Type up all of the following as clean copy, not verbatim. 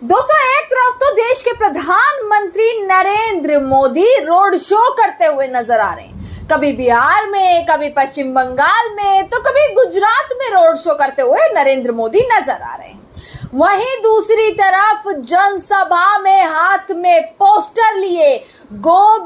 दोस्तों, एक तरफ तो देश के प्रधानमंत्री नरेंद्र मोदी रोड शो करते हुए नजर आ रहे हैं। कभी बिहार में, कभी पश्चिम बंगाल में, तो कभी गुजरात में रोड शो करते हुए नरेंद्र मोदी नजर आ रहे हैं। वहीं दूसरी तरफ जनसभा में हाथ में पोस्टर लिए गो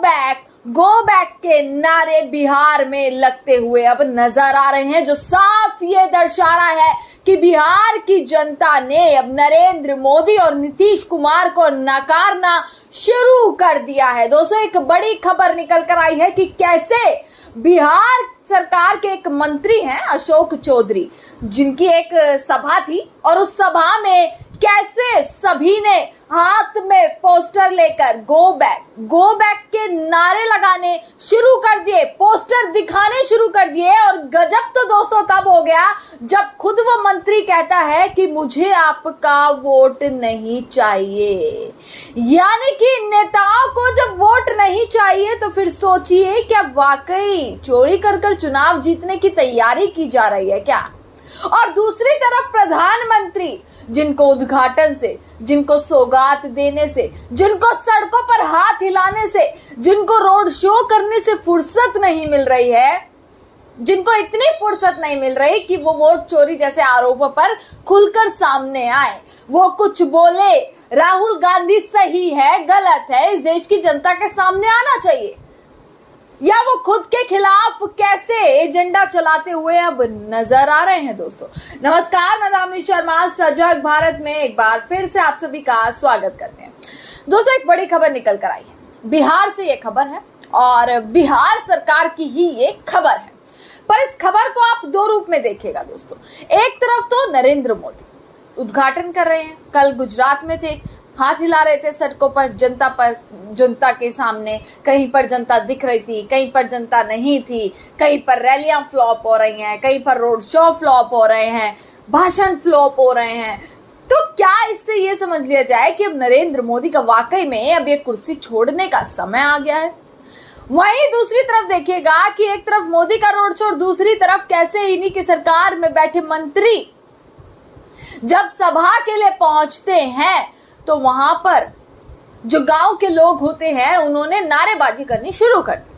बैक के नारे बिहार में लगते हुए अब नजर आ रहे हैं, जो साफ ये दर्शा रहा है कि बिहार की जनता ने अब नरेंद्र मोदी और नीतीश कुमार को नकारना शुरू कर दिया है। दोस्तों, एक बड़ी खबर निकल कर आई है कि कैसे बिहार सरकार के एक मंत्री हैं अशोक चौधरी, जिनकी एक सभा थी और उस सभा में कैसे सभी ने हाथ में पोस्टर लेकर गो बैक के नारे लगाने शुरू कर दिए, पोस्टर दिखाने शुरू कर दिए। और गजब तो दोस्तों तब हो गया जब खुद वो मंत्री कहता है कि मुझे आपका वोट नहीं चाहिए। यानी कि नेताओं को जब वोट नहीं चाहिए तो फिर सोचिए क्या वाकई चोरी कर चुनाव जीतने की तैयारी की जा रही है क्या? और दूसरी तरफ प्रधानमंत्री, जिनको उद्घाटन से, जिनको सौगात देने से, जिनको सड़कों पर हाथ हिलाने से, जिनको रोड शो करने से फुर्सत नहीं मिल रही है, जिनको इतनी फुर्सत नहीं मिल रही कि वो वोट चोरी जैसे आरोपों पर खुलकर सामने आए, वो कुछ बोले, राहुल गांधी सही है गलत है, इस देश की जनता के सामने आना चाहिए, या वो खुद के खिलाफ कैसे एजेंडा चलाते हुए अब नजर आ रहे हैं। दोस्तों नमस्कार, मैं दामिनी शर्मा सजग भारत में एक बार फिर से आप सभी का स्वागत करते हैं। दोस्तों, एक बड़ी खबर निकल कर आई है, बिहार से ये खबर है और बिहार सरकार की ही ये खबर है। पर इस खबर को आप दो रूप में देखिएगा दोस्तों। एक तरफ तो नरेंद्र मोदी उद्घाटन कर रहे हैं, कल गुजरात में थे, हाथ हिला रहे थे सड़कों पर, जनता के सामने। कहीं पर जनता दिख रही थी, कहीं पर जनता नहीं थी, कहीं पर रैलियां फ्लॉप हो रही हैं, कहीं पर रोड शो फ्लॉप हो रहे हैं, भाषण फ्लॉप हो रहे हैं। तो क्या इससे ये समझ लिया जाए कि अब नरेंद्र मोदी का वाकई में अब ये कुर्सी छोड़ने का समय आ गया है? वहीं दूसरी तरफ देखिएगा कि एक तरफ मोदी का रोड शो और दूसरी तरफ कैसे इन्हीं की सरकार में बैठे मंत्री जब सभा के लिए पहुंचते हैं तो वहां पर जो गांव के लोग होते हैं उन्होंने नारेबाजी करनी शुरू कर दी,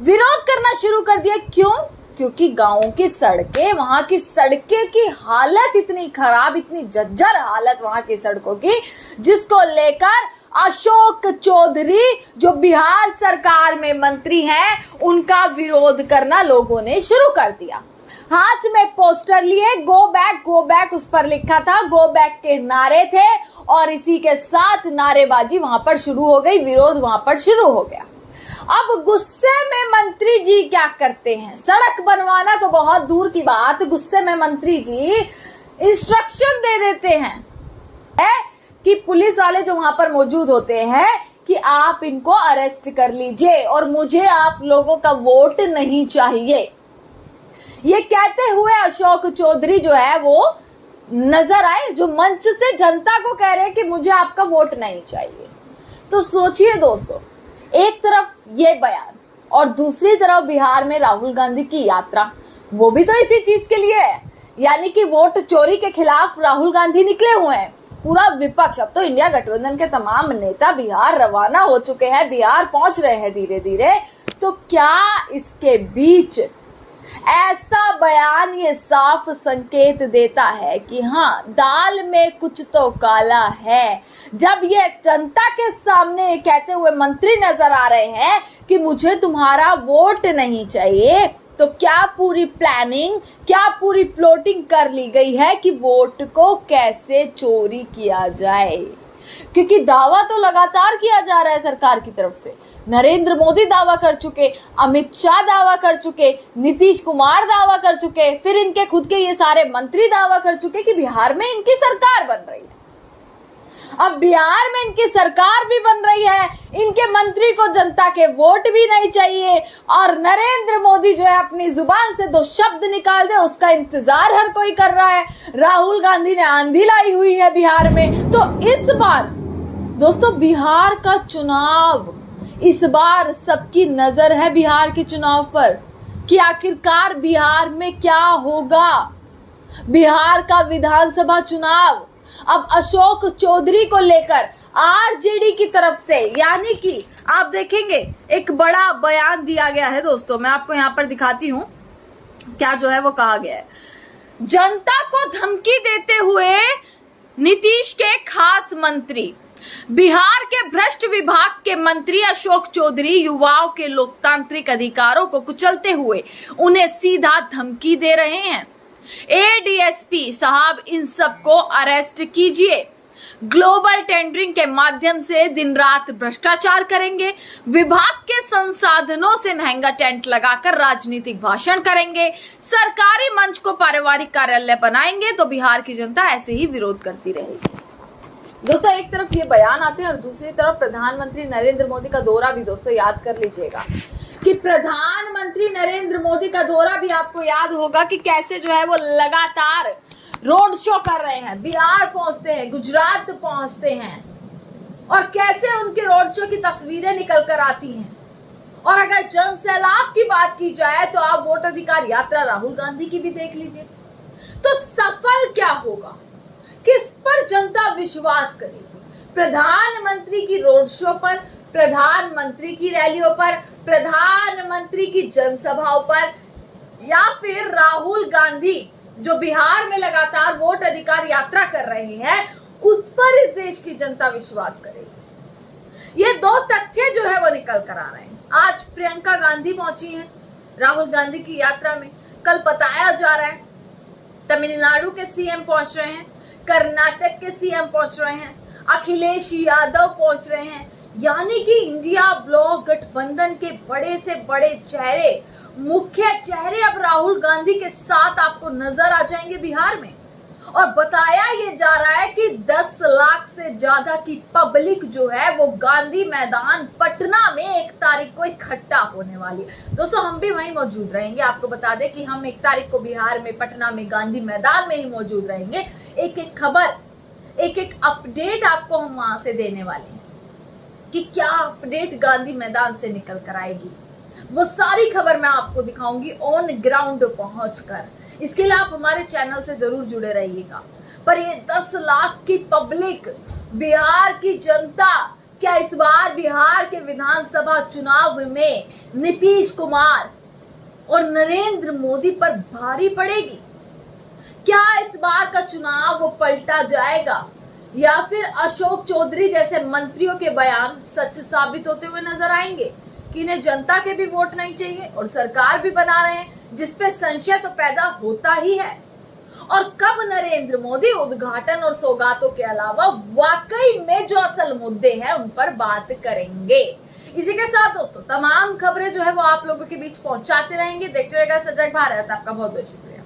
विरोध करना शुरू कर दिया। क्यों? क्योंकि गांवों की सड़कें, वहां की सड़कें की हालत इतनी खराब, इतनी जर्जर हालत वहां की सड़कों की, जिसको लेकर अशोक चौधरी जो बिहार सरकार में मंत्री हैं उनका विरोध करना लोगों ने शुरू कर दिया। हाथ में पोस्टर लिए गो बैक उस पर लिखा था, गो बैक के नारे थे और इसी के साथ नारेबाजी वहां पर शुरू हो गई, विरोध वहां पर शुरू हो गया। अब गुस्से में मंत्री जी क्या करते हैं? सड़क बनवाना तो बहुत दूर की बात, गुस्से में मंत्री जी इंस्ट्रक्शन दे देते हैं कि पुलिस वाले जो वहां पर मौजूद होते हैं कि आप इनको अरेस्ट कर लीजिए और मुझे आप लोगों का वोट नहीं चाहिए। ये कहते हुए अशोक चौधरी जो है वो नजर आए, जो मंच से जनता को कह रहे हैं कि मुझे आपका वोट नहीं चाहिए। तो सोचिए दोस्तों, एक तरफ ये बयान और दूसरी तरफ बिहार में राहुल गांधी की यात्रा, वो भी तो इसी चीज के लिए है। यानी कि वोट चोरी के खिलाफ राहुल गांधी निकले हुए हैं। पूरा विपक्ष, अब तो इंडिया गठबंधन के तमाम नेता बिहार रवाना हो चुके हैं, बिहार पहुंच रहे हैं धीरे धीरे। तो क्या इसके बीच ऐसा बयान ये साफ संकेत देता है कि हाँ, दाल में कुछ तो काला है। जब ये जनता के सामने कहते हुए मंत्री नजर आ रहे हैं कि मुझे तुम्हारा वोट नहीं चाहिए, तो क्या पूरी प्लानिंग, क्या पूरी प्लॉटिंग कर ली गई है कि वोट को कैसे चोरी किया जाए? क्योंकि दावा तो लगातार किया जा रहा है सरकार की तरफ से। नरेंद्र मोदी दावा कर चुके, अमित शाह दावा कर चुके, नीतीश कुमार दावा कर चुके, फिर इनके खुद के ये सारे मंत्री दावा कर चुके कि बिहार में इनकी सरकार बन रही है। अब बिहार में इनकी सरकार भी बन रही है, इनके मंत्री को जनता के वोट भी नहीं चाहिए और नरेंद्र मोदी जो है अपनी जुबान से दो शब्द निकाल दे उसका इंतजार हर कोई कर रहा है। राहुल गांधी ने आंधी लाई हुई है बिहार में। तो इस बार दोस्तों बिहार का चुनाव, इस बार सबकी नजर है बिहार के चुनाव पर कि आखिरकार बिहार में क्या होगा। बिहार का विधानसभा चुनाव अब अशोक चौधरी को लेकर आरजेडी की तरफ से, यानी कि आप देखेंगे एक बड़ा बयान दिया गया है दोस्तों। मैं आपको यहां पर दिखाती हूं क्या जो है वो कहा गया है। जनता को धमकी देते हुए नीतीश के खास मंत्री, बिहार के भ्रष्ट विभाग के मंत्री अशोक चौधरी युवाओं के लोकतांत्रिक अधिकारों को कुचलते हुए उन्हें सीधा धमकी दे रहे हैं। एडीएसपी साहब, इन सबको अरेस्ट कीजिए। ग्लोबल टेंडरिंग के माध्यम से दिन रात भ्रष्टाचार करेंगे, विभाग के संसाधनों से महंगा टेंट लगाकर राजनीतिक भाषण करेंगे, सरकारी मंच को पारिवारिक कार्यालय बनाएंगे, तो बिहार की जनता ऐसे ही विरोध करती रहेगी। दोस्तों, एक तरफ ये बयान आते हैं और दूसरी तरफ प्रधानमंत्री नरेंद्र मोदी का दौरा भी दोस्तों याद कर लीजिएगा कि प्रधानमंत्री नरेंद्र मोदी का दौरा भी आपको याद होगा कि कैसे जो है वो लगातार रोड शो कर रहे हैं, बिहार पहुंचते हैं, गुजरात पहुंचते हैं और कैसे उनके रोड शो की तस्वीरें निकल कर आती हैं। और अगर जन सैलाब की बात की जाए तो आप वोट अधिकार यात्रा राहुल गांधी की भी देख लीजिए। तो सफल क्या होगा, किस पर जनता विश्वास करेगी? प्रधानमंत्री की रोड शो पर, प्रधानमंत्री की रैलियों पर, प्रधानमंत्री की जनसभाओं पर, या फिर राहुल गांधी जो बिहार में लगातार वोट अधिकार यात्रा कर रहे हैं, उस पर इस देश की जनता विश्वास करेगी? ये दो तथ्य जो है वो निकल कर आ रहे हैं। आज प्रियंका गांधी पहुंची हैं राहुल गांधी की यात्रा में। कल बताया जा रहा है तमिलनाडु के सीएम पहुंच रहे हैं, कर्नाटक के सीएम पहुंच रहे हैं, अखिलेश यादव पहुंच रहे हैं। यानी कि इंडिया ब्लॉक गठबंधन के बड़े से बड़े चेहरे, मुख्य चेहरे अब राहुल गांधी के साथ आपको नजर आ जाएंगे बिहार में। और बताया ये जा रहा है कि 10 लाख से ज्यादा की पब्लिक जो है वो गांधी मैदान पटना में 1 तारीख को इकट्ठा होने वाली है। दोस्तों, हम भी वहीं मौजूद रहेंगे। आपको बता दें कि हम 1 तारीख को बिहार में पटना में गांधी मैदान में ही मौजूद रहेंगे। एक एक खबर, एक एक अपडेट आपको हम वहां से देने वाले हैं कि क्या अपडेट गांधी मैदान से निकल कर आएगी। वो सारी खबर मैं आपको दिखाऊंगी ऑन ग्राउंड पहुंचकर। इसके लिए आप हमारे चैनल से जरूर जुड़े रहिएगा। पर ये 10 लाख की पब्लिक, बिहार की जनता, क्या इस बार बिहार के विधानसभा चुनाव में नीतीश कुमार और नरेंद्र मोदी पर भारी पड़ेगी? क्या इस बार का चुनाव वो पलटा जाएगा या फिर अशोक चौधरी जैसे मंत्रियों के बयान सच साबित होते हुए नजर आएंगे कि इन्हें जनता के भी वोट नहीं चाहिए और सरकार भी बना रहे हैं, जिसपे संशय तो पैदा होता ही है? और कब नरेंद्र मोदी उद्घाटन और सौगातों के अलावा वाकई में जो असल मुद्दे हैं उन पर बात करेंगे। इसी के साथ दोस्तों, तमाम खबरें जो है वो आप लोगों के बीच पहुंचाते रहेंगे। देखते रहेगा सजग भारत। आपका बहुत बहुत शुक्रिया।